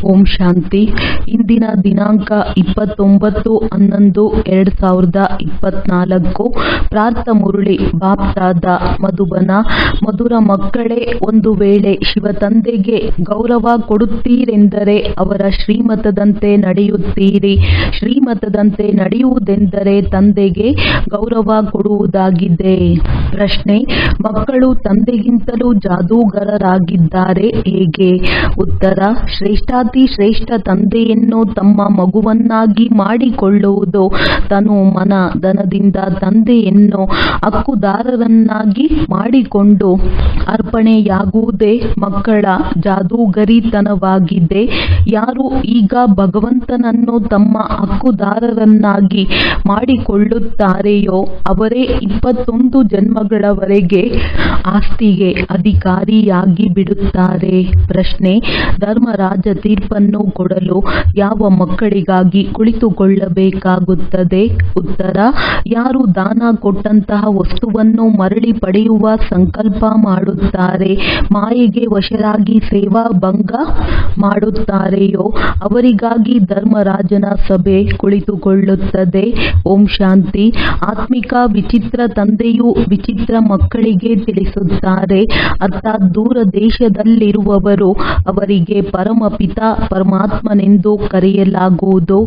ಓಂ ಶಾಂತಿ. ಇಂದಿನ ದಿನಾಂಕ 29/11/2024. ಪ್ರಾರ್ಥ ಮುರಳಿ ಬಾಪ್ತಾದ ಮಧುಬನ. ಮಧುರ ಮಕ್ಕಳೇ, ಒಂದು ವೇಳೆ ಶಿವ ತಂದೆಗೆ ಗೌರವ ಕೊಡುತ್ತೀರೆಂದರೆ ಅವರ ಶ್ರೀಮತದಂತೆ ನಡೆಯುತ್ತೀರಿ. ಶ್ರೀಮತದಂತೆ ನಡೆಯುವುದೆಂದರೆ ತಂದೆಗೆ ಗೌರವ ಕೊಡುವುದಾಗಿದೆ. ಪ್ರಶ್ನೆ: ಮಕ್ಕಳು ತಂದೆಗಿಂತಲೂ ಜಾದೂಗಾರರಾಗಿದ್ದಾರೆ ಹೇಗೆ? ಉತ್ತರ: ಶ್ರೇಷ್ಠಾತಿ ಶ್ರೇಷ್ಠ ತಂದೆಯನ್ನು ತಮ್ಮ ಮಗುವನ್ನಾಗಿ ಮಾಡಿಕೊಳ್ಳುವುದು ತನು ಮನ ಧನದಿಂದ ತಂದೆಯನ್ನು ಹಕ್ಕುದಾರರನ್ನಾಗಿ ಮಾಡಿಕೊಂಡು ಅರ್ಪಣೆಯಾಗುವುದೇ ಮಕ್ಕಳ ಜಾದೂಗರಿತನವಾಗಿದೆ. ಯಾರು ಈಗ ಭಗವಂತನನ್ನು ತಮ್ಮ ಹಕ್ಕುದಾರರನ್ನಾಗಿ ಮಾಡಿಕೊಳ್ಳುತ್ತಾರೆಯೋ ಅವರೇ 21 ಜನ್ಮಗಳವರೆಗೆ ಆಸ್ತಿಗೆ ಅಧಿಕಾರಿಯಾಗಿ ಬಿಡುತ್ತಾರೆ. ಪ್ರಶ್ನೆ: ಧರ್ಮರಾಜ ತೀರ್ಪನ್ನು ಕೊಡಲು ಯಾವ ಮಕ್ಕಳಿಗಾಗಿ ಕುಳಿತುಕೊಳ್ಳಬೇಕಾಗುತ್ತದೆ? ಉತ್ತರ: ಯಾರು ದಾನ ಕೊಟ್ಟಂತಹ ವಸ್ತುವನ್ನು ಮರಳಿ ಪಡೆಯುವ ಸಂಕಲ್ಪ ಮಾಡುತ್ತಾರೆ, ಮಾಯೆಗೆ ವಶರಾಗಿ ಸೇವಾ ಭಂಗ ಮಾಡುತ್ತಾರೆಯೋ ಅವರಿಗಾಗಿ ಧರ್ಮರಾಜನ ಸಭೆ ಕುಳಿತುಕೊಳ್ಳುತ್ತದೆ. ಓಂ ಶಾಂತಿ. ಆತ್ಮಿಕ ವಿಚಿತ್ರ ತಂದೆಯು ವಿಚಿತ್ರ ಮಕ್ಕಳಿಗೆ ತಿಳಿಸುತ್ತಾರೆ, ಅರ್ಥಾತ್ ದೂರ ದೇಶದಲ್ಲಿರುವವರು ಅವರಿಗೆ ಪರಮಪಿತ ಪರಮಾತ್ಮನೆಂದು ಕರೆಯಲಾಗುವುದು.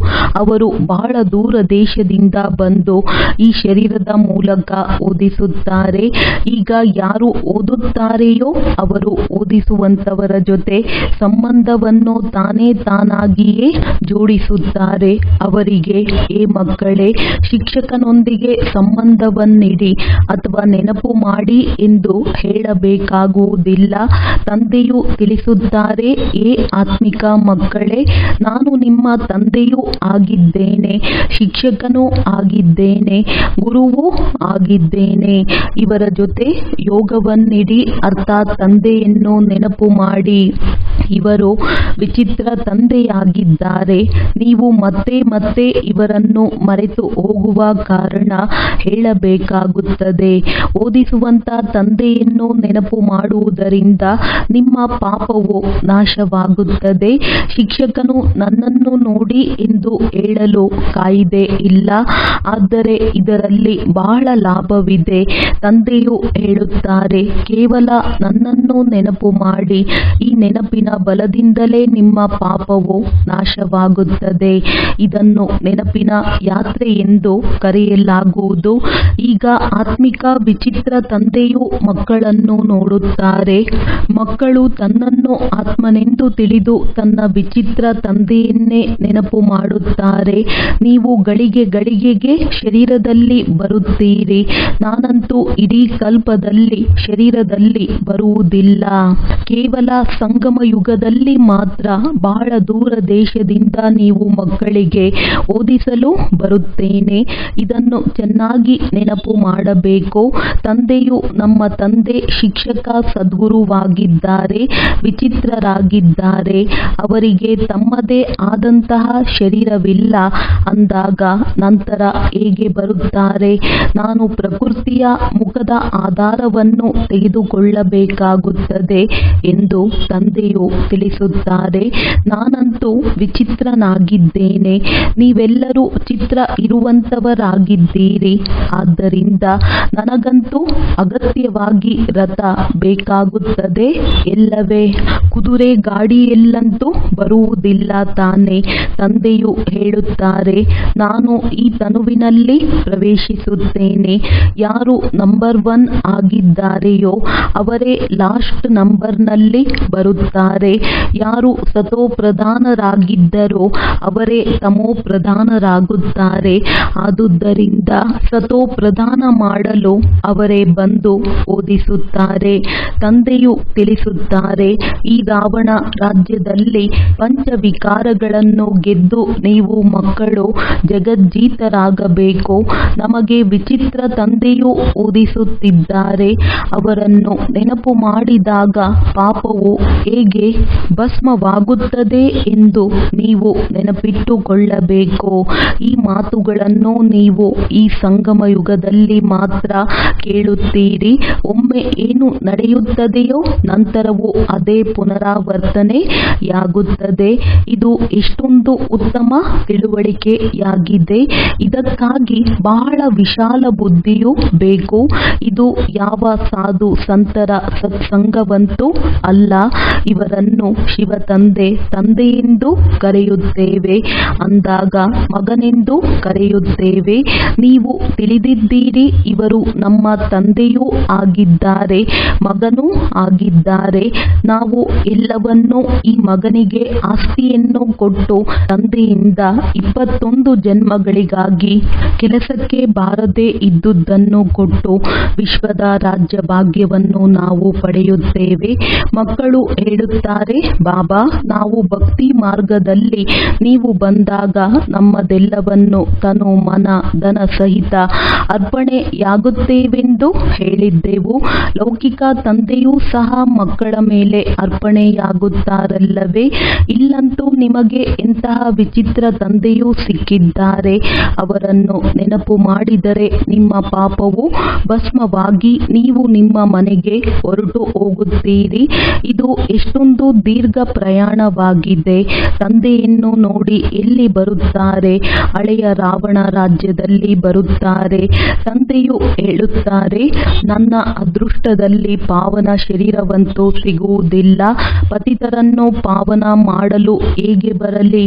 ಅವರು ಬಹಳ ದೂರ ದೇಶದಿಂದ ಬಂದು ಈ ಶರೀರದ ಮೂಲಕ ಓದಿಸುತ್ತಾರೆ. ಈಗ ಯಾರು ಓದುತ್ತಾರೆಯೋ ಅವರು ಓದಿಸುವಂತವರ ಜೊತೆ ಸಂಬಂಧವನ್ನು ತಾನಾಗಿಯೇ ಜೋಡಿಸುತ್ತಾರೆ. ಅವರಿಗೆ, ಏ ಮಕ್ಕಳೇ, ಶಿಕ್ಷಕನೊಂದಿಗೆ ಸಂಬಂಧವನ್ನಿಡಿ ಅಥವಾ ನೆನಪು ಮಾಡಿ ಎಂದು ಹೇಳಬೇಕಾಗುವುದಿಲ್ಲ. ತಂದೆಯು ತಿಳಿಸುತ್ತಾರೆ, ಏ ಆತ್ಮಿಕ ಮಕ್ಕಳೇ, ನಾನು ನಿಮ್ಮ ತಂದೆಯೂ ಆಗಿದ್ದೇನೆ, ಶಿಕ್ಷಕನೂ ಆಗಿದ್ದೇನೆ, ಗುರುವೂ ಆಗಿದ್ದೇನೆ. ಇವರ ಜೊತೆ ಯೋಗವನ್ನಿಡಿ, ಅರ್ಥಾತ್ ತಂದೆಯನ್ನು ನೆನಪು ಮಾಡಿ. ಇವರು ವಿಚಿತ್ರ ತಂದೆಯಾಗಿದ್ದಾರೆ. ನೀವು ಮತ್ತೆ ಮತ್ತೆ ಇವರನ್ನು ಮರೆತು ಹೋಗುವ ಕಾರಣ ಹೇಳಬೇಕಾಗುತ್ತದೆ. ಓದಿಸುವಂತ ತಂದೆಯನ್ನು ನೆನಪು ಮಾಡುವುದರಿಂದ ನಿಮ್ಮ ಪಾಪವು ನಾಶವಾಗುತ್ತದೆ. ಶಿಕ್ಷಕನು ನನ್ನನ್ನು ನೋಡಿ ಎಂದು ಹೇಳಲು ಕಾಯಿದೆ ಇಲ್ಲ, ಆದರೆ ಇದರಲ್ಲಿ ಬಹಳ ಲಾಭವಿದೆ. ತಂದೆಯು ಹೇಳುತ್ತಾರೆ, ಕೇವಲ ನನ್ನನ್ನು ನೆನಪು ಮಾಡಿ. ಈ ನೆನಪಿನ ಬಲದಿಂದಲೇ ನಿಮ್ಮ ಪಾಪವು ನಾಶವಾಗುತ್ತದೆ. ಇದನ್ನು ನೆನಪಿನ ಯಾತ್ರೆ ಎಂದು ಕರೆಯಲಾಗುವುದು. ಈಗ ಆತ್ಮಿಕ ವಿಚಿತ್ರ ತಂದೆಯು ಮಕ್ಕಳನ್ನು ನೋಡುತ್ತಾರೆ. ಮಕ್ಕಳು ತನ್ನನ್ನು ಆತ್ಮನೆಂದು ತಿಳಿದು ತನ್ನ ವಿಚಿತ್ರ ತಂದೆಯನ್ನೇ ನೆನಪು ಮಾಡುತ್ತಾರೆ. ನೀವು ಗಳಿಗೆ ಗಳಿಗೆಗೆ ಶರೀರದಲ್ಲಿ ಬರುತ್ತೀರಿ. ನಾನಂತೂ ಇಡೀ ಕಲ್ಪದಲ್ಲಿ ಶರೀರದಲ್ಲಿ ಬರುವುದಿಲ್ಲ. ಕೇವಲ ಸಂಗಮ ಯುಗದಲ್ಲಿ ಮಾತ್ರ ಬಹಳ ದೂರ ದೇಶದಿಂದ ನೀವು ಮಕ್ಕಳಿಗೆ ಓದಿಸಲು ಬರುತ್ತೇನೆ. ಇದನ್ನು ಚೆನ್ನಾಗಿ ನೆನಪು ಮಾಡಬೇಕು. ತಂದೆಯು ನಮ್ಮ ತಂದೆ, ಶಿಕ್ಷಕ, ಸದ್ಗುರುವಾಗಿದ್ದಾರೆ, ವಿಚಿತ್ರರಾಗಿದ್ದಾರೆ. ಅವರಿಗೆ ತಮ್ಮದೇ ಆದಂತಹ ಶರೀರವಿಲ್ಲ ಅಂದಾಗ ನಂತರ ಹೇಗೆ ಬರುತ್ತಾರೆ? ನಾನು ಪ್ರಕೃತಿಯ ಮುಖದ ಆಧಾರವನ್ನು ತೆಗೆದುಕೊಳ್ಳಬೇಕಾಗುತ್ತದೆ ಎಂದು ತಂದೆಯು ತಿಳಿಸುತ್ತಾರೆ. ನಾನಂತೂ ವಿಚಿತ್ರನಾಗಿದ್ದೇನೆ. ನೀವೆಲ್ಲರೂ ಚಿತ್ರ ಇರುವಂತವರಾಗಿದ್ದೀರಿ. ಆದ್ದರಿಂದ ನನಗಂತೂ ಅಗತ್ಯವಾಗಿ ರಥ ಬೇಕಾಗುತ್ತದೆ ಎಲ್ಲವೇ? ಕುದುರೆ ಗಾಡಿಯಲ್ಲಂತೂ ಬರುವುದಿಲ್ಲ ತಾನೆ? ತಂದೆಯು ಹೇಳುತ್ತಾರೆ, ನಾನು ಈ ತನುವಿನಲ್ಲಿ ಪ್ರವೇಶಿಸುತ್ತೇನೆ. ಯಾರು ನಂಬರ್ 1 ಆಗಿದ್ದಾರೆಯೋ ಅವರೇ ಲಾಸ್ಟ್ ನಂಬರ್ನಲ್ಲಿ ಬರುತ್ತಾರೆ. ಯಾರು ಸತೋಪ್ರಧಾನರಾಗಿದ್ದರೋ ಅವರೇ ತಮೋಪ್ರಧಾನರಾಗುತ್ತಾರೆ. ಆದುದರಿಂದ ಸತೋಪ್ರಧಾನ ಮಾಡಲು ಅವರೇ ಬಂದು ಓದಿಸುತ್ತಾರೆ. ತಂದೆಯು ತಿಳಿಸುತ್ತಾರೆ, ಈ ರಾವಣ ರಾಜ್ಯದಲ್ಲಿ ಪಂಚವಿಕಾರಗಳನ್ನು ಗೆದ್ದು ನೀವು ಮಕ್ಕಳು ಜಗಜ್ಜೀತರಾಗಬೇಕು. ನಮಗೆ ವಿಚಿತ್ರ ತಂದೆಯು ಓದಿಸುತ್ತಿದ್ದಾರೆ. ಅವರನ್ನು ನೆನಪು ಮಾಡಿದಾಗ ಪಾಪವು ಹೇಗೆ ಭಸ್ಮವಾಗುತ್ತದೆ ಎಂದು ನೀವು ನೆನಪಿಟ್ಟುಕೊಳ್ಳಬೇಕು. ಈ ಮಾತುಗಳನ್ನು ನೀವು ಈ ಸಂಗಮ ಯುಗದಲ್ಲಿ ಮಾತ್ರ ಕೇಳುತ್ತೀರಿ. ಒಮ್ಮೆ ಏನು ನಡೆಯುತ್ತದೆಯೋ ನಂತರವೂ ಅದೇ ಪುನರಾವರ್ತನೆ ತಿಳಿಯಬೇಕಾಗುತ್ತದೆ. ಇದು ಎಷ್ಟೊಂದು ಉತ್ತಮ ತಿಳುವಳಿಕೆಯಾಗಿದೆ. ಇದಕ್ಕಾಗಿ ಬಹಳ ವಿಶಾಲ ಬುದ್ಧಿಯೂ ಬೇಕು. ಇದು ಯಾವ ಸಾಧು ಸಂತರ ಸತ್ಸಂಗವಂತೂ ಅಲ್ಲ. ಇವರನ್ನು ಶಿವ ತಂದೆಯೆಂದು ಕರೆಯುತ್ತೇವೆ, ಅಂದಾಗ ಮಗನೆಂದು ಕರೆಯುತ್ತೇವೆ. ನೀವು ತಿಳಿದಿದ್ದೀರಿ, ಇವರು ನಮ್ಮ ತಂದೆಯೂ ಆಗಿದ್ದಾರೆ, ಮಗನೂ ಆಗಿದ್ದಾರೆ. ನಾವು ಎಲ್ಲವನ್ನೂ ಈ ಮಗನಿಗೆ ಆಸ್ತಿಯನ್ನು ಕೊಟ್ಟು ತಂದೆಯಿಂದ 21 ಜನ್ಮಗಳಿಗಾಗಿ ಕೆಲಸಕ್ಕೆ ಬಾರದೇ ಇದ್ದುದನ್ನು ಕೊಟ್ಟು ವಿಶ್ವದ ರಾಜ್ಯ ಭಾಗ್ಯವನ್ನು ನಾವು ಪಡೆಯುತ್ತೇವೆ. ಮಕ್ಕಳು ಹೇಳುತ್ತಾರೆ, ಬಾಬಾ, ನಾವು ಭಕ್ತಿ ಮಾರ್ಗದಲ್ಲಿ ನೀವು ಬಂದಾಗ ನಮ್ಮದೆಲ್ಲವನ್ನು ತನು ಮನ ಧನ ಸಹಿತ ಅರ್ಪಣೆಯಾಗುತ್ತೇವೆಂದು ಹೇಳಿದ್ದೆವು. ಲೌಕಿಕ ತಂದೆಯೂ ಸಹ ಮಕ್ಕಳ ಮೇಲೆ ಅರ್ಪಣೆಯಾಗುತ್ತಾರಲ್ಲವೇ? ಇಲ್ಲಂತೂ ನಿಮಗೆ ಎಂತಹ ವಿಚಿತ್ರ ತಂದೆಯೂ ಸಿಕ್ಕಿದ್ದಾರೆ. ಅವರನ್ನು ನೆನಪು ಮಾಡಿದರೆ ನಿಮ್ಮ ಪಾಪವು ಭಸ್ಮವಾಗಿ ನೀವು ನಿಮ್ಮ ಮನೆಗೆ ಹೊರಟು ಹೋಗುತ್ತೀರಿ. ಇದು ಎಷ್ಟೊಂದು ದೀರ್ಘ ಪ್ರಯಾಣವಾಗಿದೆ. ತಂದೆಯನ್ನು ನೋಡಿ ಎಲ್ಲಿ ಬರುತ್ತಾರೆ? ಹಳೆಯ ರಾವಣ ರಾಜ್ಯದಲ್ಲಿ ಬರುತ್ತಾರೆ. ತಂದೆಯು ಹೇಳುತ್ತಾರೆ, ನನ್ನ ಅದೃಷ್ಟದಲ್ಲಿ ಪಾವನ ಶರೀರವಂತೂ ಸಿಗುವುದಿಲ್ಲ. ಪತಿತರನ್ನು ಪಾವನ ಮಾಡಲು ಹೇಗೆ ಬರಲಿ?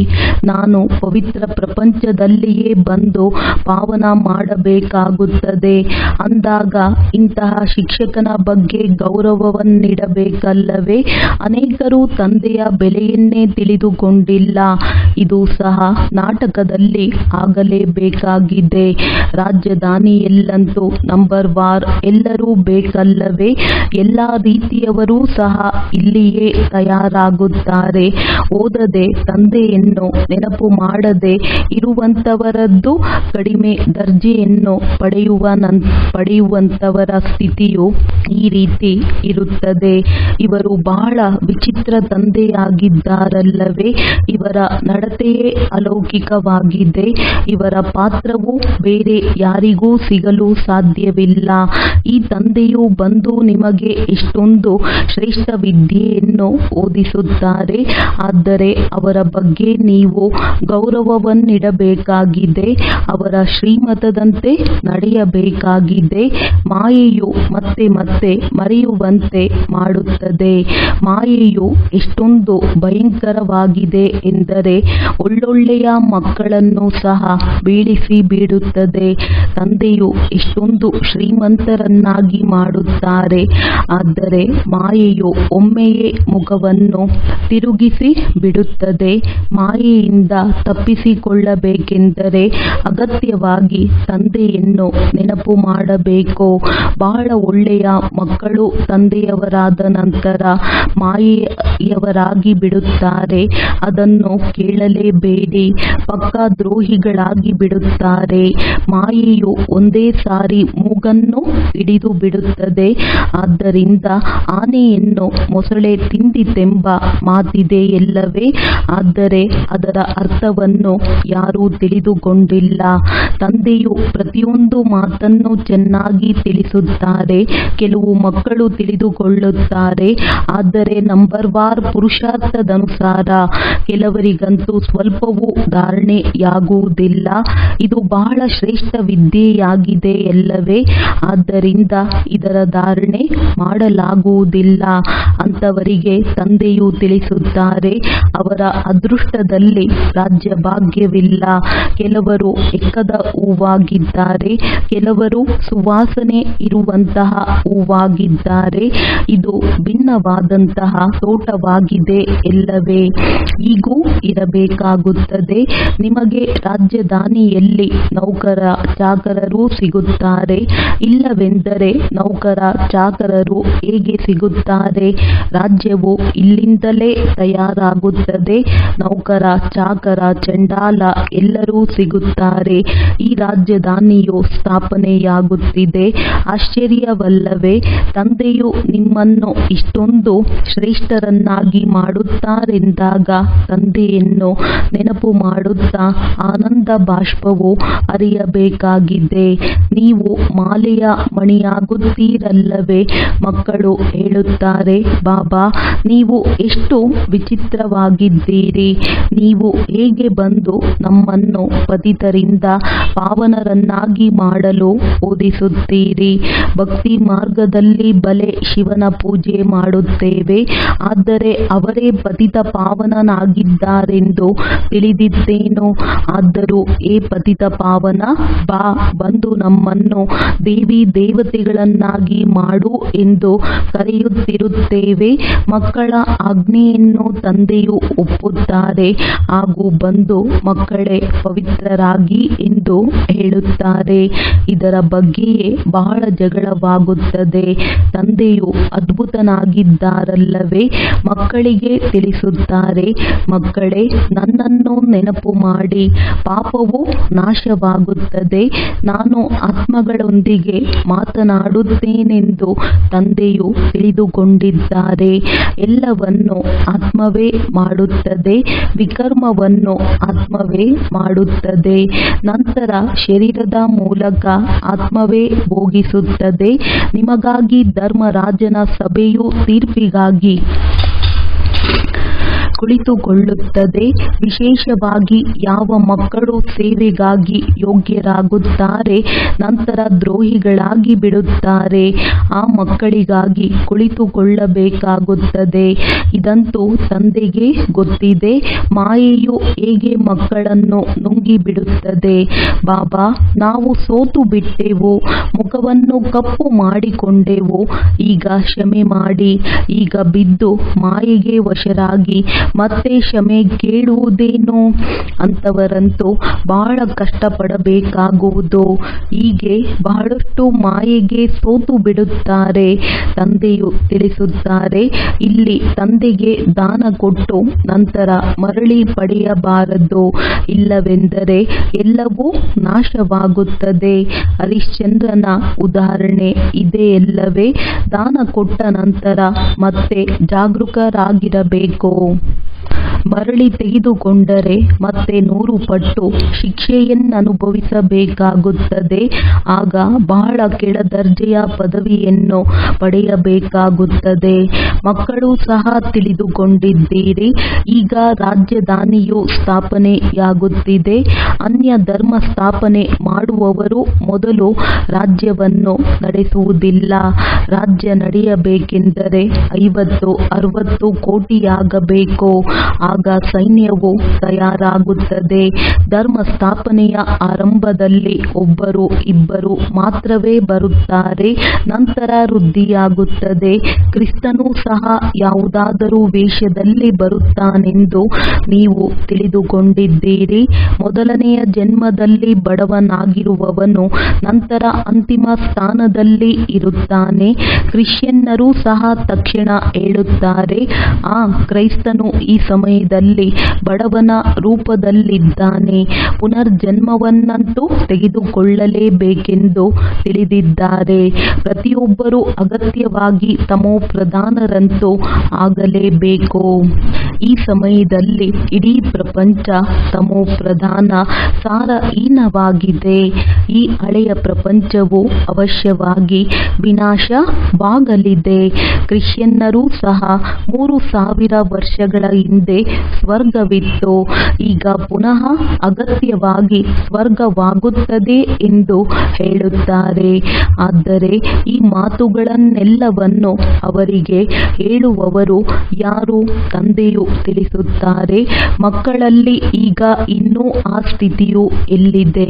ನಾನು ಪವಿತ್ರ ಪ್ರಪಂಚದಲ್ಲಿಯೇ ಬಂದು ಪಾವನ ಮಾಡಬೇಕಾಗುತ್ತದೆ. ಅಂದಾಗ ಇಂತಹ ಶಿಕ್ಷಕನ ಬಗ್ಗೆ ಗೌರವವನ್ನಿಡಬೇಕಲ್ಲವೇ? ಅನೇಕರು ತಂದೆಯ ಬೆಲೆಯನ್ನೇ ತಿಳಿದುಕೊಂಡಿಲ್ಲ. ಇದು ಸಹ ನಾಟಕದಲ್ಲಿ ಆಗಲೇಬೇಕಾಗಿದೆ. ರಾಜಧಾನಿಯಲ್ಲಂತೂ ನಂಬರ್ ವಾರ್ ಎಲ್ಲರೂ ಬೇಕಲ್ಲವೇ? ಎಲ್ಲ ರೀತಿಯವರೂ ಸಹ ಇಲ್ಲಿಯೇ ತಯಾರಾಗುತ್ತಾರೆ. ಓದದೆ ತಂದೆಯನ್ನು ನೆನಪು ಮಾಡದೆ ಇರುವಂತವರದ್ದು ಕಡಿಮೆ ದರ್ಜೆಯನ್ನು ಪಡೆಯುವಂತವರ ಸ್ಥಿತಿಯು ಈ ರೀತಿ ಇರುತ್ತದೆ. ಇವರು ಬಹಳ ವಿಚಿತ್ರ ತಂದೆಯಾಗಿದ್ದಾರಲ್ಲವೇ? ಇವರ ನಡತೆಯೇ ಅಲೌಕಿಕವಾಗಿದೆ. ಇವರ ಪಾತ್ರವು ಬೇರೆ ಯಾರಿಗೂ ಸಿಗಲು ಸಾಧ್ಯವಿಲ್ಲ. ಈ ತಂದೆಯು ಬಂದು ನಿಮಗೆ ಎಷ್ಟೊಂದು ಶ್ರೇಷ್ಠ ವಿದ್ಯೆಯನ್ನು ಓದಿಸುತ್ತಾರೆ. ಆದರೆ ಅವರ ಬಗ್ಗೆ ನೀವು ಗೌರವವನ್ನಿಡಬೇಕಾಗಿದೆ. ಅವರ ಶ್ರೀಮತದಂತೆ ನಡೆಯಬೇಕಾಗಿದೆ. ಮಾಯೆಯು ಮತ್ತೆ ಮತ್ತೆ ಮರೆಯುವಂತೆ ಮಾಡುತ್ತದೆ. ಮಾಯೆಯು ಎಷ್ಟೊಂದು ಭಯಂಕರವಾಗಿದೆ ಎಂದರೆ ಒಳ್ಳೊಳ್ಳೆಯ ಮಕ್ಕಳನ್ನು ಸಹ ಬೀಳಿಸಿ ಬಿಡುತ್ತದೆ. ತಂದೆಯು ಎಷ್ಟೊಂದು ಶ್ರೀಮಂತರನ್ನಾಗಿ ಮಾಡುತ್ತಾರೆ. ಆದರೆ ಮಾಯೆಯು ಒಮ್ಮೆಯೇ ಮುಖವನ್ನು ತಿರುಗಿಸಿ ಬಿಡುತ್ತದೆ. ಮಾಯೆಯಿಂದ ತಪ್ಪಿಸಿಕೊಳ್ಳಬೇಕೆಂದರೆ ಅಗತ್ಯವಾಗಿ ತಂದೆಯನ್ನು ನೆನಪು ಮಾಡಬೇಕು. ಬಹಳ ಒಳ್ಳೆಯ ಮಕ್ಕಳು ತಂದೆಯವರಾದ ನಂತರ ಮಾಯೆಯವರಾಗಿ ಬಿಡುತ್ತಾರೆ. ಅದನ್ನು ಕೇಳಲೇಬೇಡಿ. ಪಕ್ಕಾ ದ್ರೋಹಿಗಳಾಗಿ ಬಿಡುತ್ತಾರೆ. ಮಾಯೆಯು ಒಂದೇ ಸಾರಿ ಮೂಗನ್ನು ಹಿಡಿದು ಬಿಡುತ್ತದೆ. ಆದ್ದರಿಂದ ಆನೆಯನ್ನು ಮೊಸಳೆ ತಿಂದಿತೆಂಬ ಮಾತಿದೆಯಲ್ಲವೇ? ಆದರೆ ಅದರ ಅರ್ಥವನ್ನು ಯಾರೂ ತಿಳಿದುಕೊಂಡಿಲ್ಲ. ತಂದೆಯು ಪ್ರತಿಯೊಂದು ಮಾತನ್ನು ಚೆನ್ನಾಗಿ ತಿಳಿಸುತ್ತಾರೆ. ಕೆಲವು ಮಕ್ಕಳು ತಿಳಿದುಕೊಳ್ಳುತ್ತಾರೆ, ಆದರೆ ನಂಬರ್ ವಾರ್ ಪುರುಷಾರ್ಥದನುಸಾರ. ಕೆಲವರಿಗಂತೂ ಸ್ವಲ್ಪವೂ ಧಾರಣೆಯಾಗುವುದಿಲ್ಲ. ಇದು ಬಹಳ ಶ್ರೇಷ್ಠ ವಿದ್ಯೆಯಾಗಿದೆಯಲ್ಲವೇ? ಆದ್ದರಿಂದ ಇದರ ಧಾರಣೆ ಮಾಡಲಾಗುವುದಿಲ್ಲ. ಅಂತವರಿಗೆ ತಂದೆಯು ತಿಳಿಸುತ್ತಾರೆ, ಅವರ ಅದೃಷ್ಟದಲ್ಲಿ ರಾಜ್ಯಭಾಗ್ಯವಿಲ್ಲ. ಕೆಲವರು ಎಕ್ಕದ ಹೂವಾಗಿದ್ದಾರೆ, ಕೆಲವರು ಸುವಾಸನೆ ಇರುವಂತಹ ಹೂವಾಗಿದ್ದಾರೆ. ಇದು ಭಿನ್ನವಾದಂತಹ ತೋಟವಾಗಿದೆ ಎಲ್ಲವೇ? ಹೀಗೂ ಇರಬೇಕಾಗುತ್ತದೆ. ನಿಮಗೆ ರಾಜಧಾನಿಯಲ್ಲಿ ನೌಕರ ಚಾಕರರು ಸಿಗುತ್ತಾರೆ. ಇಲ್ಲವೆಂದರೆ ನೌಕರ ಚಾಕರರು ಹೇಗೆ ಸಿಗುತ್ತಾರೆ? ರಾಜ್ಯವು ಇಲ್ಲಿಂದಲೇ ತಯಾರಾಗುತ್ತದೆ. ನೌಕರ ಚಾಕರ ಚಂಡಾಲ ಎಲ್ಲರೂ ಸಿಗುತ್ತಾರೆ. ಈ ರಾಜಧಾನಿಯು ಸ್ಥಾಪನೆಯಾಗುತ್ತಿದೆ. ಆಶ್ಚರ್ಯವಲ್ಲವೇ? ತಂದೆಯು ನಿಮ್ಮನ್ನು ಇಷ್ಟೊಂದು ಶ್ರೇಷ್ಠರನ್ನಾಗಿ ಮಾಡುತ್ತಾರೆಂದಾಗ ತಂದೆಯನ್ನು ನೆನಪು ಮಾಡುತ್ತಾ ಆನಂದ ಬಾಷ್ಪವು ಹರಿಯಬೇಕಾಗಿದೆ. ನೀವು ಮಾಲೆಯ ಮಣಿಯಾಗುತ್ತೀರಲ್ಲವೇ? ಮಕ್ಕಳು ಹೇಳುತ್ತಾರೆ, ಬಾಬಾ, ನೀವು ಎಷ್ಟು ವಿಚಿತ್ರವಾಗಿದ್ದೀರಿ. ನೀವು ಹೇಗೆ ಬಂದು ನಮ್ಮನ್ನು ಪತಿತರಿಂದ ಪಾವನರನ್ನಾಗಿ ಮಾಡಲು ಬೋಧಿಸುತ್ತೀರಿ? ಭಕ್ತಿ ಮಾರ್ಗದಲ್ಲಿ ಬಲೆ ಶಿವನ ಪೂಜೆ ಮಾಡುತ್ತೇವೆ, ಆದರೆ ಅವರೇ ಪತಿತ ಪಾವನನಾಗಿದ್ದಾರೆಂದು ತಿಳಿದಿದ್ದೇನು? ಆದರೂ ಏ ಪತಿತ ಪಾವನ, ಬಾ, ಬಂದು ನಮ್ಮನ್ನು ದೇವಿ ದೇವತೆಗಳನ್ನಾಗಿ ಮಾಡು ಎಂದು ಕರೆಯುತ್ತಿರುತ್ತೇವೆ. ಮಕ್ಕಳ ಆಜ್ಞೆಯನ್ನು ತಂದೆಯು ಒಪ್ಪುತ್ತಾರೆ ಹಾಗೂ ಬಂದು ಮಕ್ಕಳೇ ಪವಿತ್ರರಾಗಿ ಎಂದು ಹೇಳುತ್ತಾರೆ. ಇದರ ಬಗ್ಗೆಯೇ ಬಹಳ ಜಗಳವಾಗುತ್ತದೆ. ತಂದೆಯು ಅದ್ಭುತನಾಗಿದ್ದಾರಲ್ಲವೇ? ಮಕ್ಕಳಿಗೆ ತಿಳಿಸುತ್ತಾರೆ, ಮಕ್ಕಳೇ, ನನ್ನನ್ನು ನೆನಪು ಮಾಡಿ, ಪಾಪವು ನಾಶವಾಗುತ್ತದೆ. ನಾನು ಆತ್ಮಗಳೊಂದಿಗೆ ಮಾತನಾಡುತ್ತೇನೆಂದು ತಂದೆಯು ತಿಳಿದುಕೊಂಡಿದ್ದಾರೆ. ಎಲ್ಲವನ್ನು ಆತ್ಮವೇ ಮಾಡುತ್ತದೆ, ವಿಕರ್ಮವನ್ನು ಆತ್ಮವೇ ಮಾಡುತ್ತದೆ. ನಂತರ ಶರೀರದ ಮೂಲಕ ಆತ್ಮವೇ ಭೋಗಿಸುತ್ತದೆ. ನಿಮಗಾಗಿ ಧರ್ಮರಾಜನ ಸಭೆಯು ತೀರ್ಪಿಗಾಗಿ ಕುಳಿತುಕೊಳ್ಳುತ್ತದೆ. ವಿಶೇಷವಾಗಿ ಯಾವ ಮಕ್ಕಳು ಸೇವೆಗಾಗಿ ಯೋಗ್ಯರಾಗುತ್ತಾರೆ, ನಂತರ ದ್ರೋಹಿಗಳಾಗಿ ಬಿಡುತ್ತಾರೆ, ಆ ಮಕ್ಕಳಿಗಾಗಿ ಕುಳಿತುಕೊಳ್ಳಬೇಕಾಗುತ್ತದೆ. ಇದಂತೂ ತಂದೆಗೆ ಗೊತ್ತಿದೆ. ಮಾಯೆಯು ಹೇಗೆ ಮಕ್ಕಳನ್ನು ನುಂಗಿಬಿಡುತ್ತದೆ. ಬಾಬಾ, ನಾವು ಸೋತು ಬಿಟ್ಟೆವು, ಮುಖವನ್ನು ಕಪ್ಪು ಮಾಡಿಕೊಂಡೆವು, ಈಗ ಕ್ಷಮೆ ಮಾಡಿ. ಈಗ ಬಿದ್ದು ಮಾಯೆಗೆ ವಶರಾಗಿ ಮತ್ತೆ ಕ್ಷಮೆ ಕೇಳುವುದೇನು? ಅಂಥವರಂತೂ ಬಹಳ ಕಷ್ಟಪಡಬೇಕಾಗುವುದು. ಹೀಗೆ ಬಹಳಷ್ಟು ಮಾಯೆಗೆ ಸೋತು ಬಿಡುತ್ತಾರೆ. ತಂದೆಯು ತಿಳಿಸುತ್ತಾರೆ, ಇಲ್ಲಿ ತಂದೆಗೆ ದಾನ ಕೊಟ್ಟು ನಂತರ ಮರಳಿ ಪಡೆಯಬಾರದು, ಇಲ್ಲವೆಂದರೆ ಎಲ್ಲವೂ ನಾಶವಾಗುತ್ತದೆ. ಹರಿಶ್ಚಂದ್ರನ ಉದಾಹರಣೆ ಇದೆಯಲ್ಲವೇ? ದಾನ ಕೊಟ್ಟ ನಂತರ ಮತ್ತೆ ಜಾಗರೂಕರಾಗಿರಬೇಕು. ಮರಳಿ ತೆಗೆದುಕೊಂಡರೆ ಮತ್ತೆ 100 ಪಟ್ಟು ಶಿಕ್ಷೆಯನ್ನನುಭವಿಸಬೇಕಾಗುತ್ತದೆ. ಆಗ ಬಹಳ ಕೆಳದರ್ಜೆಯ ಪದವಿಯನ್ನು ಪಡೆಯಬೇಕಾಗುತ್ತದೆ. ಮಕ್ಕಳು ಸಹ ತಿಳಿದುಕೊಂಡಿದ್ದೀರಿ. ಈಗ ರಾಜಧಾನಿಯು ಸ್ಥಾಪನೆಯಾಗುತ್ತಿದೆ. ಅನ್ಯ ಧರ್ಮ ಸ್ಥಾಪನೆ ಮಾಡುವವರು ಮೊದಲು ರಾಜ್ಯವನ್ನು ನಡೆಸುವುದಿಲ್ಲ. ರಾಜ್ಯ ನಡೆಯಬೇಕೆಂದರೆ 50-60 ಕೋಟಿಯಾಗಬೇಕು. ಆಗ ಸೈನ್ಯವು ತಯಾರಾಗುತ್ತದೆ. ಧರ್ಮ ಸ್ಥಾಪನೆಯ ಆರಂಭದಲ್ಲಿ 1-2 ಮಾತ್ರವೇ ಬರುತ್ತಾರೆ, ನಂತರ ವೃದ್ಧಿಯಾಗುತ್ತದೆ. ಕ್ರಿಸ್ತನೂ ಸಹ ಯಾವುದಾದರೂ ವೇಷದಲ್ಲಿ ಬರುತ್ತಾನೆಂದು ನೀವು ತಿಳಿದುಕೊಂಡಿದ್ದೀರಿ. ಮೊದಲನೆಯ ಜನ್ಮದಲ್ಲಿ ಬಡವನಾಗಿರುವವನು ನಂತರ ಅಂತಿಮ ಸ್ಥಾನದಲ್ಲಿ ಇರುತ್ತಾನೆ. ಕ್ರಿಶ್ಚಿಯನ್ನರು ಸಹ ತಕ್ಷಣ ಹೇಳುತ್ತಾರೆ, ಕ್ರೈಸ್ತನು ಈ ಸಮಯದಲ್ಲಿ ಬಡವನ ರೂಪದಲ್ಲಿದ್ದಾನೆ. ಪುನರ್ಜನ್ಮವನ್ನಂತೂ ತೆಗೆದುಕೊಳ್ಳಲೇಬೇಕೆಂದು ತಿಳಿದಿದ್ದಾರೆ. ಪ್ರತಿಯೊಬ್ಬರೂ ಅಗತ್ಯವಾಗಿ ತಮೋಪ್ರಧಾನರಂತೂ ಆಗಲೇಬೇಕು. ಈ ಸಮಯದಲ್ಲಿ ಇಡೀ ಪ್ರಪಂಚ ತಮೋಪ್ರಧಾನ, ಸಾರಹೀನವಾಗಿದೆ. ಈ ಹಳೆಯ ಪ್ರಪಂಚವು ಅವಶ್ಯವಾಗಿ ವಿನಾಶವಾಗಲಿದೆ. ಕ್ರಿಶ್ಚಿಯನ್ನರು ಸಹ 3000 ವರ್ಷಗಳ ಹಿಂದೆ ಸ್ವರ್ಗವಿತ್ತು, ಈಗ ಪುನಃ ಅಗತ್ಯವಾಗಿ ಸ್ವರ್ಗವಾಗುತ್ತದೆ ಎಂದು ಹೇಳುತ್ತಾರೆ. ಆದರೆ ಈ ಮಾತುಗಳನ್ನೆಲ್ಲವನ್ನು ಅವರಿಗೆ ಹೇಳುವವರು ಯಾರು? ತಂದೆಯು ತಿಳಿಸುತ್ತಾರೆ, ಮಕ್ಕಳಲ್ಲಿ ಈಗ ಇನ್ನೂ ಆ ಸ್ಥಿತಿಯು ಎಲ್ಲಿದೆ?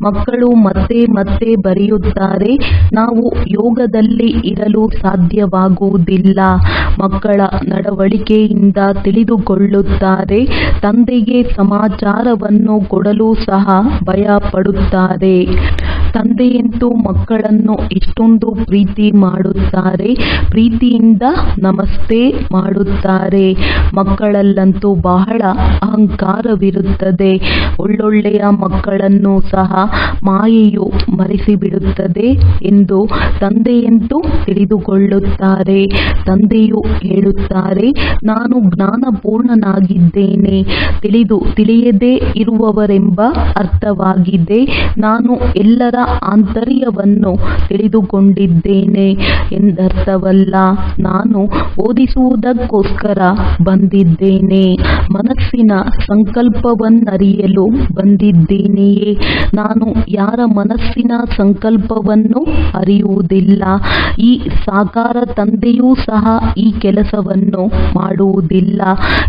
ಮಕ್ಕಳು ಮತ್ತೆ ಮತ್ತೆ ಬರೆಯುತ್ತಾರೆ, ನಾವು ಯೋಗದಲ್ಲಿ ಇರಲು ಸಾಧ್ಯವಾಗುವುದಿಲ್ಲ. ಮಕ್ಕಳ ನಡವಳಿಕೆಯಿಂದ ತಿಳಿದುಕೊಳ್ಳುತ್ತಾರೆ. ತಂದೆಗೆ ಸಮಾಚಾರವನ್ನು ಕೊಡಲು ಸಹ ಭಯಪಡುತ್ತಾರೆ. ತಂದೆಯಂತೂ ಮಕ್ಕಳನ್ನು ಎಷ್ಟೊಂದು ಪ್ರೀತಿ ಮಾಡುತ್ತಾರೆ, ಪ್ರೀತಿಯಿಂದ ನಮಸ್ತೆ ಮಾಡುತ್ತಾರೆ. ಮಕ್ಕಳಲ್ಲಂತೂ ಬಹಳ ಅಹಂಕಾರವಿರುತ್ತದೆ. ಒಳ್ಳೊಳ್ಳೆಯ ಮಕ್ಕಳನ್ನು ಸಹ ಮಾಯೆಯು ಮರೆಸಿಬಿಡುತ್ತದೆ ಎಂದು ತಂದೆಯಂತೂ ತಿಳಿದುಕೊಳ್ಳುತ್ತಾರೆ. ತಂದೆಯು ಹೇಳುತ್ತಾರೆ, ನಾನು ಜ್ಞಾನಪೂರ್ಣನಾಗಿದ್ದೇನೆ. ತಿಳಿಯದೇ ಇರುವವರೆಂಬ ಅರ್ಥವಾಗಿದೆ. ನಾನು ಎಲ್ಲರ ಆಂತರ್ಯವನ್ನು ತಿಳಿದುಕೊಂಡಿದ್ದೇನೆ ಎಂದರ್ಥವಲ್ಲ. ನಾನು ಓದಿಸುವುದಕ್ಕೋಸ್ಕರ ಬಂದಿದ್ದೇನೆ. ಮನಸ್ಸಿನ ಸಂಕಲ್ಪವನ್ನರಿಯಲು ಬಂದಿದ್ದೇನೆಯೇ? ನಾನು ಯಾರ ಮನಸ್ಸಿನ ಸಂಕಲ್ಪವನ್ನು ಅರಿಯುವುದಿಲ್ಲ. ಈ ಸಾಕಾರ ತಂದೆಯೂ ಸಹ ಈ ಕೆಲಸವನ್ನು ಮಾಡುವುದಿಲ್ಲ.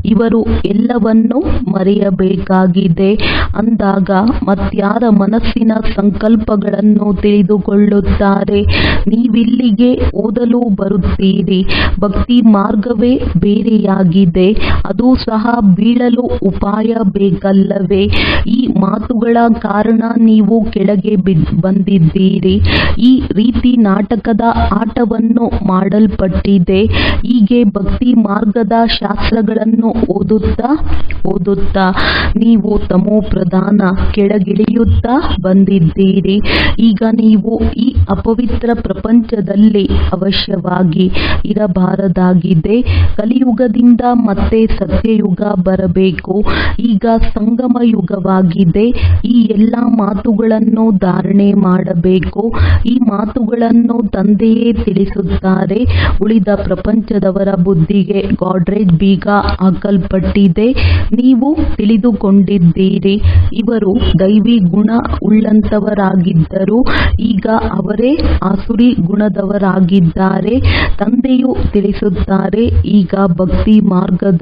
ಇವರು ಎಲ್ಲವನ್ನೂ ಮರೆಯಬೇಕಾಗಿದೆ. ಅಂದಾಗ ಮತ್ಯಾರ ಮನಸ್ಸಿನ ಸಂಕಲ್ಪಗಳನ್ನು ತಿಳಿದುಕೊಳ್ಳುತ್ತಾರೆ? ನೀವಿಲ್ಲಿಗೆ ಓದಲು ಬರುತ್ತೀರಿ. ಭಕ್ತಿ ಮಾರ್ಗವೇ ಬೇರೆಯಾಗಿದೆ. ಅದು ಸಹ ಬೀಳಲು ಉಪಾಯ ಬೇಕಲ್ಲವೇ? ಈ ಮಾತುಗಳ ಕಾರಣ ನೀವು ಕೆಳಗೆ ಬಂದಿದ್ದೀರಿ. ಈ ರೀತಿ ನಾಟಕದ ಆಟವನ್ನು ಮಾಡಲ್ಪಟ್ಟಿದೆ. ಹೀಗೆ ಭಕ್ತಿ ಮಾರ್ಗದ ಶಾಸ್ತ್ರಗಳನ್ನು ಓದುತ್ತಾ ನೀವು ತಮೋಪ್ರಧಾನ ಕೆಳಗಿಳಿಯುತ್ತಾ ಬಂದಿದ್ದೀರಿ. ಈಗ ನೀವು ಈ ಅಪವಿತ್ರ ಪ್ರಪಂಚದಲ್ಲಿ ಅವಶ್ಯವಾಗಿ ಇರಬಾರದಾಗಿದೆ. ಕಲಿಯುಗದಿಂದ ಮತ್ತೆ ಸತ್ಯಯುಗ ಬರಬೇಕು. ಈಗ ಸಂಗಮ ಯುಗವಾಗಿದೆ. ಈ ಎಲ್ಲ ಮಾತುಗಳನ್ನು ಧಾರಣೆ ಮಾಡಬೇಕು. ಈ ಮಾತುಗಳನ್ನು ತಂದೆಯೇ ತಿಳಿಸುತ್ತಾರೆ. ಉಳಿದ ಪ್ರಪಂಚದವರ ಬುದ್ಧಿಗೆ ಗಾಡ್ರೇಜ್ ಬೀಗ ಹಾಕಲ್ಪಟ್ಟಿದೆ. ನೀವು ತಿಳಿದುಕೊಂಡಿದ್ದೀರಿ. ಇವರು ದೈವಿ ಗುಣ ಉಳ್ಳಂತವರಾಗಿದ್ದರು. ಈಗ ಅವರೇ ಆಸುರಿ ಗುಣದವರಾಗಿದ್ದಾರೆ. ತಂದೆಯು ತಿಳಿಸುತ್ತಾರೆ, ಈಗ ಭಕ್ತಿ ಮಾರ್ಗದ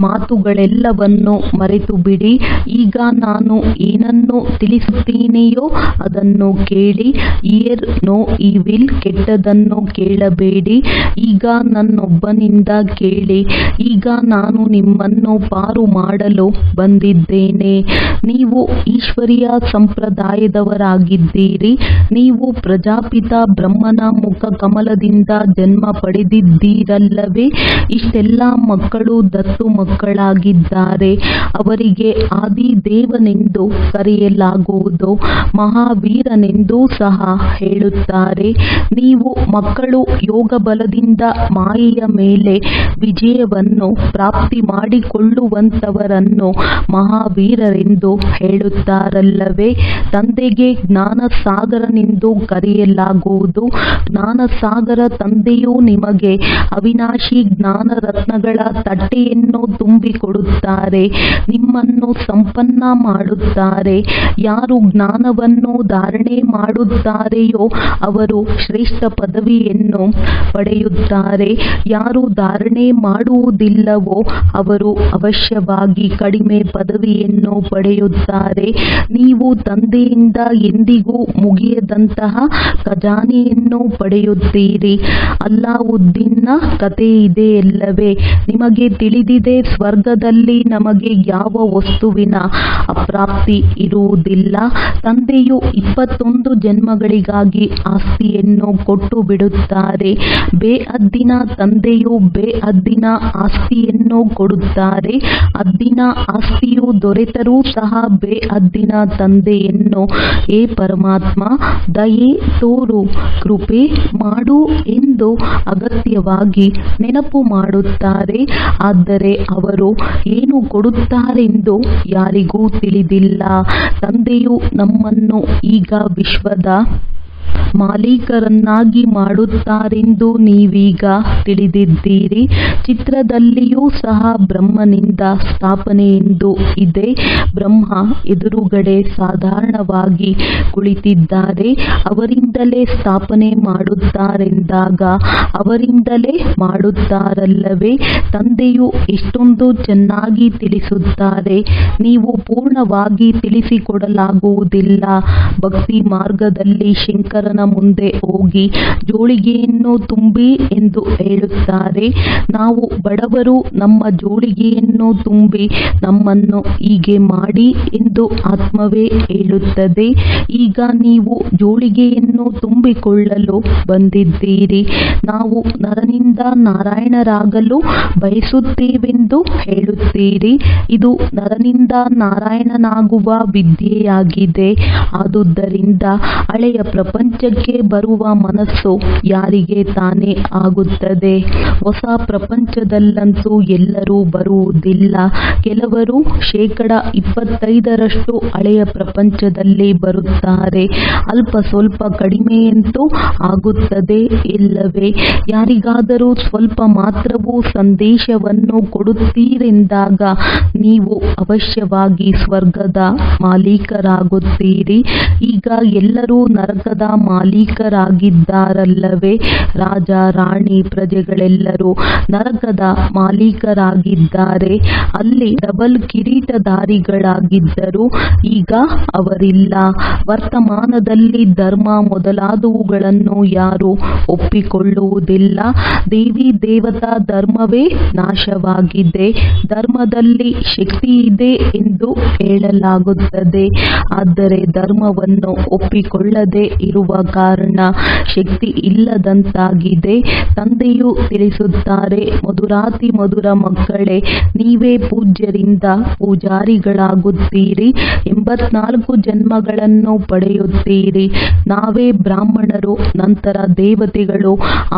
ಮಾತುಗಳೆಲ್ಲವನ್ನು ಮರೆತು ಬಿಡಿ. ಈಗ ನಾನು ಏನನ್ನು ತಿಳಿಸುತ್ತೇನೆಯೋ ಅದನ್ನು ಕೇಳಿ. ಹಿಯರ್ ನೋ ಈವಿಲ್, ಕೆಟ್ಟದನ್ನು ಕೇಳಬೇಡಿ. ಈಗ ನನ್ನೊಬ್ಬನಿಂದ ಕೇಳಿ. ಈಗ ನಾನು ನಿಮ್ಮನ್ನು ಪಾರು ಮಾಡಲು ಬಂದಿದ್ದೇನೆ. ನೀವು ಈಶ್ವರೀಯ ಸಂಪ್ರದಾಯದವರಾಗಿದ್ದೀರಿ. ನೀವು ಪ್ರಜಾಪಿತ ಬ್ರಹ್ಮನ ಮುಖ ಕಮಲದಿಂದ ಜನ್ಮ ಪಡೆದಿದ್ದೀರಲ್ಲವೇ? ಇಷ್ಟೆಲ್ಲ ಮಕ್ಕಳು ದತ್ತು ಮಕ್ಕಳಾಗಿದ್ದಾರೆ. ಅವರಿಗೆ ಆದಿದೇವನೆಂದು ಕರೆಯಲಾಗುವುದು. ಮಹಾವೀರನೆಂದೂ ಸಹ ಹೇಳುತ್ತಾರೆ. ನೀವು ಮಕ್ಕಳು ಯೋಗ ಬಲದಿಂದ ಮಾಯೆಯ ಮೇಲೆ ವಿಜಯವನ್ನು ಪ್ರಾಪ್ತಿ ಮಾಡಿಕೊಳ್ಳುವಂತವರನ್ನು ಮಹಾವೀರರೆಂದು ಹೇಳುತ್ತಾರಲ್ಲವೇ? ತಂದೆಗೆ ಜ್ಞಾನಸಾಗರನೆಂದು ಕರೆಯಲಾಗುವುದು. ಜ್ಞಾನಸಾಗರ ತಂದೆಯು ನಿಮಗೆ ಅವಿನಾಶಿ ಜ್ಞಾನ ರತ್ನಗಳ ತಟ್ಟೆಯನ್ನು ತುಂಬಿಕೊಡುತ್ತಾರೆ. ನಿಮ್ಮನ್ನು ಸಂಪನ್ನ ಮಾಡುತ್ತಾರೆ. ಯಾರು ಜ್ಞಾನವನ್ನು ಧಾರಣೆ ಮಾಡುತ್ತಾರೆಯೋ ಅವರು ಶ್ರೇಷ್ಠ ಪದವಿಯನ್ನು ಪಡೆಯುತ್ತಾರೆ. ಯಾರು ಧಾರಣೆ ಮಾಡುವುದಿಲ್ಲವೋ ಅವರು ಅವಶ್ಯವಾಗಿ ಕಡಿಮೆ ಪದವಿಯನ್ನು ಪಡೆಯುತ್ತಾರೆ. ನೀವು ತಂದೆಯಿಂದ ಎಂದಿಗೂ ಮುಗಿಯದಂತಹ ಖಜಾನೆಯನ್ನು ಪಡೆಯುತ್ತೀರಿ. ಅಲ್ಲಾವುದ್ದೀನ್ನ ಕಥೆ ಇದೆಯಲ್ಲವೇ? ನಿಮಗೆ ತಿಳಿದಿದೆ, ಸ್ವರ್ಗದಲ್ಲಿ ನಮಗೆ ಯಾವ ವಸ್ತುವಿನ ಅಪ್ರಾಪ್ತಿ ಇರುವುದಿಲ್ಲ. ತಂದೆಯು 21 ಜನ್ಮಗಳಿಗಾಗಿ ಆಸ್ತಿಯನ್ನು ಕೊಟ್ಟು ಬಿಡುತ್ತಾರೆ. ಬೇಅದ್ದಿನ ತಂದೆಯು ಬೇಅದ್ದಿನ ಆಸ್ತಿಯನ್ನು ಕೊಡುತ್ತಾರೆ. ಅದ್ದಿನ ಆಸ್ತಿಯು ದೊರೆತರೂ ಸಹ ಬೇಅದ್ದಿನ ತಂದೆಯನ್ನು, ಹೇ ಪರಮಾತ್ಮ, ದಯೆ ತೋರು, ಕೃಪೆ ಮಾಡು ಎಂದು ಅಗತ್ಯವಾಗಿ ನೆನಪು ಮಾಡುತ್ತಾರೆ. ಆದರೆ ಅವರು ಏನು ಕೊಡುತ್ತಾರೆಂದು ಯಾರಿಗೂ ತಿಳಿದಿಲ್ಲ. ತಂದೆಯು ನಮ್ಮನ್ನು ಈಗ ವಿಶ್ವದ ಮಾಲೀಕರನ್ನಾಗಿ ಮಾಡುತ್ತಾರೆಂದು ನೀವೀಗ ತಿಳಿದಿದ್ದೀರಿ. ಚಿತ್ರದಲ್ಲಿಯೂ ಸಹ ಬ್ರಹ್ಮನಿಂದ ಸ್ಥಾಪನೆ ಎಂದು ಇದೆ. ಬ್ರಹ್ಮ ಎದುರುಗಡೆ ಸಾಧಾರಣವಾಗಿ ಕುಳಿತಿದ್ದಾರೆ. ಅವರಿಂದಲೇ ಸ್ಥಾಪನೆ ಮಾಡುತ್ತಾರೆಂದಾಗ ಅವರಿಂದಲೇ ಮಾಡುತ್ತಾರಲ್ಲವೇ? ತಂದೆಯು ಎಷ್ಟೊಂದು ಚೆನ್ನಾಗಿ ತಿಳಿಸುತ್ತಾರೆ. ನೀವು ಪೂರ್ಣವಾಗಿ ತಿಳಿಸಿಕೊಡಲಾಗುವುದಿಲ್ಲ. ಭಕ್ತಿ ಮಾರ್ಗದಲ್ಲಿ ಶಂಕರನ ಮುಂದೆ ಹೋಗಿ ಜೋಳಿಗೆಯನ್ನು ತುಂಬಿ ಎಂದು ಹೇಳುತ್ತಾರೆ. ನಾವು ಬಡವರು, ನಮ್ಮ ಜೋಳಿಗೆಯನ್ನು ತುಂಬಿ ನಮ್ಮನ್ನು ಹೀಗೆ ಮಾಡಿ ಎಂದು ಆತ್ಮವೇ ಹೇಳುತ್ತದೆ. ಈಗ ನೀವು ಜೋಳಿಗೆಯನ್ನು ತುಂಬಿಕೊಳ್ಳಲು ಬಂದಿದ್ದೀರಿ. ನಾವು ನರನಿಂದ ನಾರಾಯಣರಾಗಲು ಬಯಸುತ್ತೇವೆಂದು ಹೇಳುತ್ತೀರಿ. ಇದು ನರನಿಂದ ನಾರಾಯಣನಾಗುವ ವಿದ್ಯೆಯಾಗಿದೆ. ಆದುದರಿಂದ ಹಳೆಯ ಪ್ರಪಂಚ ಪ್ರಪಂಚಕ್ಕೆ ಬರುವ ಮನಸ್ಸು ಯಾರಿಗೆ ತಾನೇ ಆಗುತ್ತದೆ. ಹೊಸ ಪ್ರಪಂಚದಲ್ಲಂತೂ ಎಲ್ಲರೂ ಬರುವುದಿಲ್ಲ. ಕೆಲವರು 25% ಹಳೆಯ ಪ್ರಪಂಚದಲ್ಲಿ ಬರುತ್ತಾರೆ. ಅಲ್ಪ ಸ್ವಲ್ಪ ಕಡಿಮೆಯಂತೂ ಆಗುತ್ತದೆ ಇಲ್ಲವೇ? ಯಾರಿಗಾದರೂ ಸ್ವಲ್ಪ ಮಾತ್ರವೂ ಸಂದೇಶವನ್ನು ಕೊಡುತ್ತೀರೆಂದಾಗ ನೀವು ಅವಶ್ಯವಾಗಿ ಸ್ವರ್ಗದ ಮಾಲೀಕರಾಗುತ್ತೀರಿ. ಈಗ ಎಲ್ಲರೂ ನರಕದ ಮಾಲೀಕರಾಗಿದ್ದಾರಲ್ಲವೇ? ರಾಜ ರಾಣಿ ಪ್ರಜೆಗಳೆಲ್ಲರೂ ನರಕದ ಮಾಲೀಕರಾಗಿದ್ದಾರೆ. ಅಲ್ಲಿ ಡಬಲ್ ಕಿರೀಟಧಾರಿಗಳಾಗಿದ್ದರು, ಈಗ ಅವರಿಲ್ಲ. ವರ್ತಮಾನದಲ್ಲಿ ಧರ್ಮ ಮೊದಲಾದವುಗಳನ್ನು ಯಾರೂ ಒಪ್ಪಿಕೊಳ್ಳುವುದಿಲ್ಲ. ದೇವಿ ದೇವತಾ ಧರ್ಮವೇ ನಾಶವಾಗಿದೆ. ಧರ್ಮದಲ್ಲಿ ಶಕ್ತಿ ಇದೆ ಎಂದು ಹೇಳಲಾಗುತ್ತದೆ, ಆದರೆ ಧರ್ಮವನ್ನು ಒಪ್ಪಿಕೊಳ್ಳದೆ ಇರುವ ಕಾರಣ ಶಕ್ತಿ ಇಲ್ಲದಂತಾಗಿದೆ. ತಂದೆಯು ತಿಳಿಸುತ್ತಾರೆ, ಮಧುರಾತಿ ಮಧುರ ಮಕ್ಕಳೇ, ನೀವೇ ಪೂಜ್ಯರಿಂದ ಪೂಜಾರಿಗಳಾಗುತ್ತೀರಿ. 84 ಜನ್ಮಗಳನ್ನು ಪಡೆಯುತ್ತೀರಿ. ನಾವೇ ಬ್ರಾಹ್ಮಣರು, ನಂತರ ದೇವತೆಗಳು,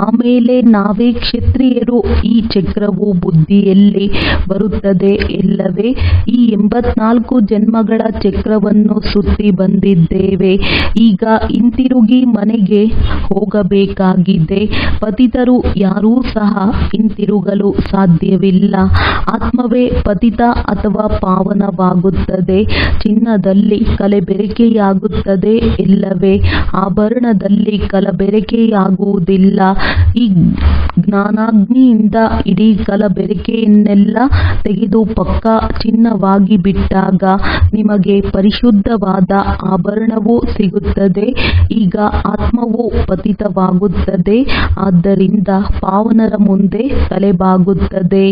ಆಮೇಲೆ ನಾವೇ ಕ್ಷತ್ರಿಯರು. ಈ ಚಕ್ರವು ಬುದ್ಧಿಯಲ್ಲಿ ಬರುತ್ತದೆ ಇಲ್ಲವೇ? ಈ 84 ಜನ್ಮಗಳ ಚಕ್ರವನ್ನು ಸುತ್ತಿ ಬಂದಿದ್ದೇವೆ. ಈಗ ಹಿಂತಿರುಗಿ ಮನೆಗೆ ಹೋಗಬೇಕಾಗಿದೆ. ಪತಿತರು ಯಾರೂ ಸಹ ಹಿಂತಿರುಗಲು ಸಾಧ್ಯವಿಲ್ಲ. ಆತ್ಮವೇ ಪತಿತ ಅಥವಾ ಪಾವನವಾಗುತ್ತದೆ. ಚಿನ್ನದಲ್ಲಿ ಕಲಬೆರಕೆಯಾಗುತ್ತದೆ ಇಲ್ಲವೇ? ಆಭರಣದಲ್ಲಿ ಕಲಬೆರಕೆಯಾಗುವುದಿಲ್ಲ. ಈ ಜ್ಞಾನಾಗ್ನಿಯಿಂದ ಇಡೀ ಕಲಬೆರಕೆಯನ್ನೆಲ್ಲ ತೆಗೆದು ಪಕ್ಕಾ ಚಿನ್ನವಾಗಿ ಬಿಟ್ಟಾಗ ನಿಮಗೆ ಪರಿಶುದ್ಧವಾದ ಆಭರಣವೂ ಸಿಗುತ್ತದೆ. ಈಗ ಆತ್ಮವು ಪತಿತವಾಗುತ್ತದೆ, ಆದ್ದರಿಂದ ಪಾವನರ ಮುಂದೆ ತಲೆಬಾಗುತ್ತದೆ.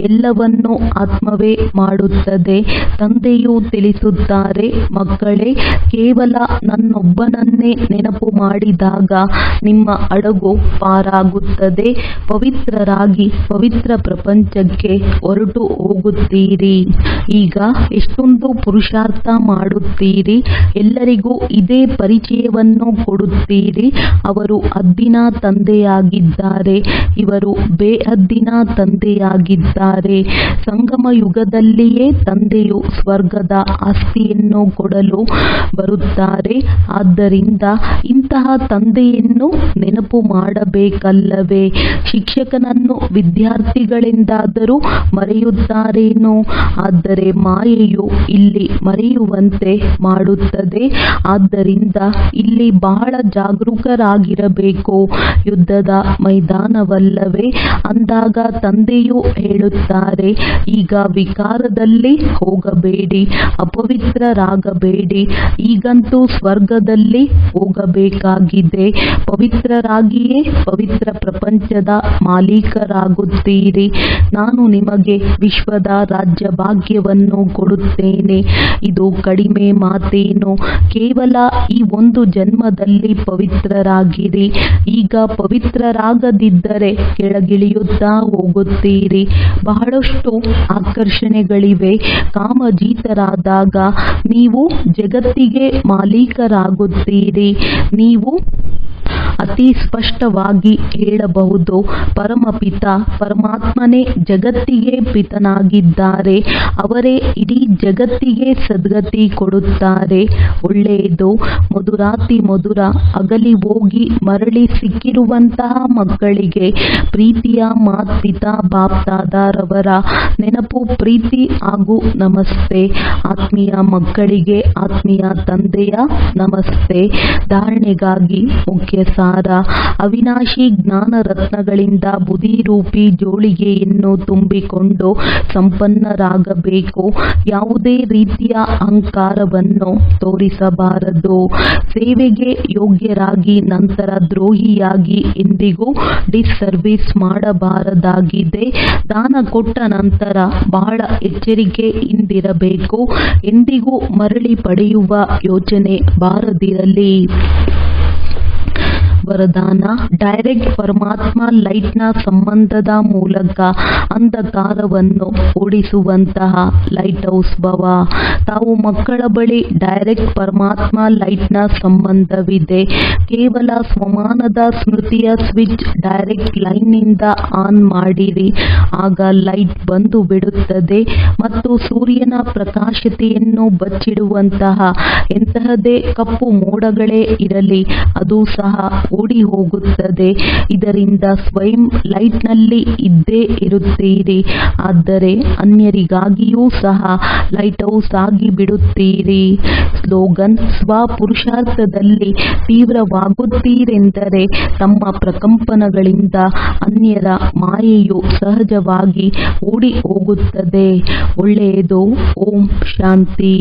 ಎಲ್ಲವನ್ನೂ ಆತ್ಮವೇ ಮಾಡುತ್ತದೆ. ತಂದೆಯು ತಿಳಿಸುತ್ತಾರೆ, ಮಕ್ಕಳೇ, ಕೇವಲ ನನ್ನೊಬ್ಬನನ್ನೇ ನೆನಪು ಮಾಡಿದಾಗ ನಿಮ್ಮ ಹಡಗು ಪಾರಾಗುತ್ತದೆ. ಪವಿತ್ರರಾಗಿ ಪವಿತ್ರ ಪ್ರಪಂಚಕ್ಕೆ ಹೊರಟು ಹೋಗುತ್ತೀರಿ. ಈಗ ಎಷ್ಟೊಂದು ಪುರುಷಾರ್ಥ ಮಾಡುತ್ತೀರಿ. ಎಲ್ಲರಿಗೂ ಇದೇ ಪರಿಚಯವನ್ನು ಕೊಡುತ್ತೀರಿ. ಅವರು ಹದ್ದಿನ ತಂದೆಯಾಗಿದ್ದಾರೆ, ಇವರು ಬೇಹದ್ದಿನ ತಂದೆಯಾಗಿದ್ದಾರೆ. ಸಂಗಮ ಯುಗದಲ್ಲಿಯೇ ತಂದೆಯು ಸ್ವರ್ಗದ ಆಸ್ತಿಯನ್ನು ಕೊಡಲು ಬರುತ್ತಾರೆ. ಆದ್ದರಿಂದ ಇಂತಹ ತಂದೆಯನ್ನು ನೆನಪು ಮಾಡಬೇಕಲ್ಲವೇ? ಶಿಕ್ಷಕನನ್ನು ವಿದ್ಯಾರ್ಥಿಗಳೆಂದಾದರೂ ಮರೆಯುತ್ತಾರೇನೋ? ಆದರೆ ಮಾಯೆಯು ಇಲ್ಲಿ ಮರೆಯುವಂತೆ ಮಾಡುತ್ತದೆ. ಆದ್ದರಿಂದ ಇಲ್ಲಿ ಬಹಳ ಜಾಗರೂಕರಾಗಿರಬೇಕು. ಯುದ್ಧದ ಮೈದಾನವಲ್ಲವೇ? ಅಂದಾಗ ತಂದೆಯು ಹೇಳುತ್ತಾರೆ, ಈಗ ವಿಕಾರದಲ್ಲಿ ಹೋಗಬೇಡಿ, ಅಪವಿತ್ರರಾಗಬೇಡಿ. ಈಗಂತೂ ಸ್ವರ್ಗದಲ್ಲಿ ಹೋಗಬೇಕಾಗಿದೆ. ಪವಿತ್ರರಾಗಿಯೇ ಪವಿತ್ರ ಪ್ರಪಂಚದ ಮಾಲೀಕರಾಗುತ್ತೀರಿ. ನಾನು ನಿಮಗೆ ವಿಶ್ವದ ರಾಜ್ಯ ಭಾಗ್ಯವನ್ನು ಕೊಡುತ್ತೇನೆ. ಇದು ಕಡಿಮೆ ಮಾತೇನು? ಕೇವಲ ಈ ಒಂದು ಜನ್ಮದಲ್ಲಿ ಪವಿತ್ರರಾಗಿರಿ. ಈಗ ಪವಿತ್ರರಾಗದಿದ್ದರೆ ಕೆಳಗಿಳಿಯುತ್ತಾ ಹೋಗುತ್ತೀರಿ. ಬಹಳಷ್ಟು ಆಕರ್ಷಣೆಗಳಿವೆ. ಕಾಮಜೀತರಾದಾಗ ನೀವು ಜಗತ್ತಿಗೆ ಮಾಲೀಕರಾಗುತ್ತೀರಿ. ನೀವು ಅತಿ ಸ್ಪಷ್ಟವಾಗಿ ಹೇಳಬಹುದು, ಪರಮಪಿತ ಪರಮಾತ್ಮನೇ ಜಗತ್ತಿಗೆ ಪಿತನಾಗಿದ್ದಾರೆ. ಅವರೇ ಇಡೀ ಜಗತ್ತಿಗೆ ಸದ್ಗತಿ ಕೊಡುತ್ತಾರೆ. ಒಳ್ಳೆಯದು. ಮಧುರಾತಿ ಮಧುರ ಅಗಲಿ ಹೋಗಿ ಮರಳಿ ಸಿಕ್ಕಿರುವಂತಹ ಮಕ್ಕಳಿಗೆ ಪ್ರೀತಿಯ ಮಾತ್ಪಿತಾ ಬಾಪ್ದಾದಾರವರ ನೆನಪು, ಪ್ರೀತಿ ಹಾಗೂ ನಮಸ್ತೆ. ಆತ್ಮೀಯ ಮಕ್ಕಳಿಗೆ ಆತ್ಮೀಯ ತಂದೆಯ ನಮಸ್ತೆ. ಧಾರಣೆಗಾಗಿ ಮುಖ್ಯ ಸಾರ: ಅವಿನಾಶಿ ಜ್ಞಾನ ರತ್ನಗಳಿಂದ ಬುದ್ಧಿರೂಪಿ ಜೋಳಿಗೆಯನ್ನು ತುಂಬಿಕೊಂಡು ಸಂಪನ್ನರಾಗಬೇಕು. ಯಾವುದೇ ರೀತಿಯ ಅಹಂಕಾರವನ್ನು ತೋರಿಸಬಾರದು. ಸೇವೆಗೆ ಯೋಗ್ಯರಾಗಿ ನಂತರ ದ್ರೋಹಿಯಾಗಿ ಎಂದಿಗೂ ಡಿಸ್ಸರ್ವಿಸ್ ಮಾಡಬಾರದಾಗಿದೆ. ದಾನ ಕೊಟ್ಟ ನಂತರ ಬಹಳ ಎಚ್ಚರಿಕೆಯಿಂದಿರಬೇಕು. ಎಂದಿಗೂ ಮರಳಿ ಪಡೆಯುವ ಯೋಚನೆ ಬಾರದಿರಲಿ. ವರದಾನ ಡೈರೆಕ್ಟ್ ಪರಮಾತ್ಮ ಲೈಟ್ನ ಸಂಬಂಧದ ಮೂಲಕ ಅಂಧಕಾರವನ್ನು ಓಡಿಸುವಂತಹ ಲೈಟ್ ಹೌಸ್ ಭವ. ತಾವು ಮಕ್ಕಳ ಬಳಿ ಡೈರೆಕ್ಟ್ ಪರಮಾತ್ಮ ಲೈಟ್ನ ಸಂಬಂಧವಿದೆ. ಕೇವಲ ಸ್ವಮಾನದ ಸ್ಮೃತಿಯ ಸ್ವಿಚ್ ಡೈರೆಕ್ಟ್ ಲೈನ್ನಿಂದ ಆನ್ ಮಾಡಿರಿ. ಆಗ ಲೈಟ್ ಬಂದು ಬಿಡುತ್ತದೆ ಮತ್ತು ಸೂರ್ಯನ ಪ್ರಕಾಶತೆಯನ್ನು ಬಚ್ಚಿಡುವಂತಹ ಎಂತಹದೇ ಕಪ್ಪು ಮೋಡಗಳೇ ಇರಲಿ ಅದು ಸಹ ಓಡಿ ಹೋಗುತ್ತದೆ. ಇದರಿಂದ ಸ್ವಯಂ ಲೈಟ್ನಲ್ಲಿ ಇದ್ದೇ ಇರುತ್ತೀರಿ. ಆದರೆ ಅನ್ಯರಿಗಾಗಿಯೂ ಸಹ ಲೈಟ್ ಹೌಸ್ ಆಗಿ ಬಿಡುತ್ತೀರಿ. ಸ್ಲೋಗನ್ ಸ್ವಪುರುಷಾರ್ಥದಲ್ಲಿ ತೀವ್ರವಾಗುತ್ತೀರೆಂದರೆ ತಮ್ಮ ಪ್ರಕಂಪನಗಳಿಂದ ಅನ್ಯರ ಮಾಯೆಯು ಸಹಜವಾಗಿ ಓಡಿ ಹೋಗುತ್ತದೆ. ಒಳ್ಳೆಯದು. ಓಂ ಶಾಂತಿ.